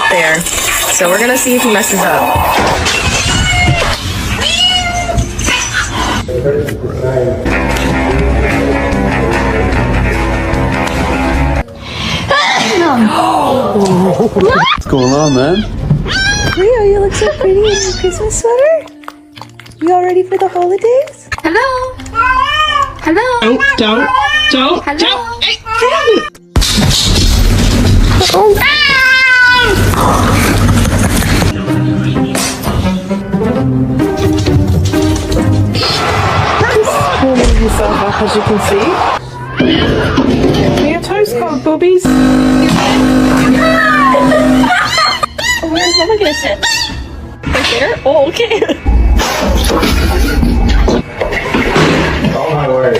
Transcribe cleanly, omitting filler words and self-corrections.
there. So we're gonna see if he messes up. What's going on, man? Rio, you look so pretty in your Christmas sweater. You all ready for the holidays? Hello? Hello? Don't. Hello? Hey, damn it! Pulling yourself up, as you can see. Your toes cold, boobies. Where's Mama gonna sit? Right there? Oh, okay. Oh my word.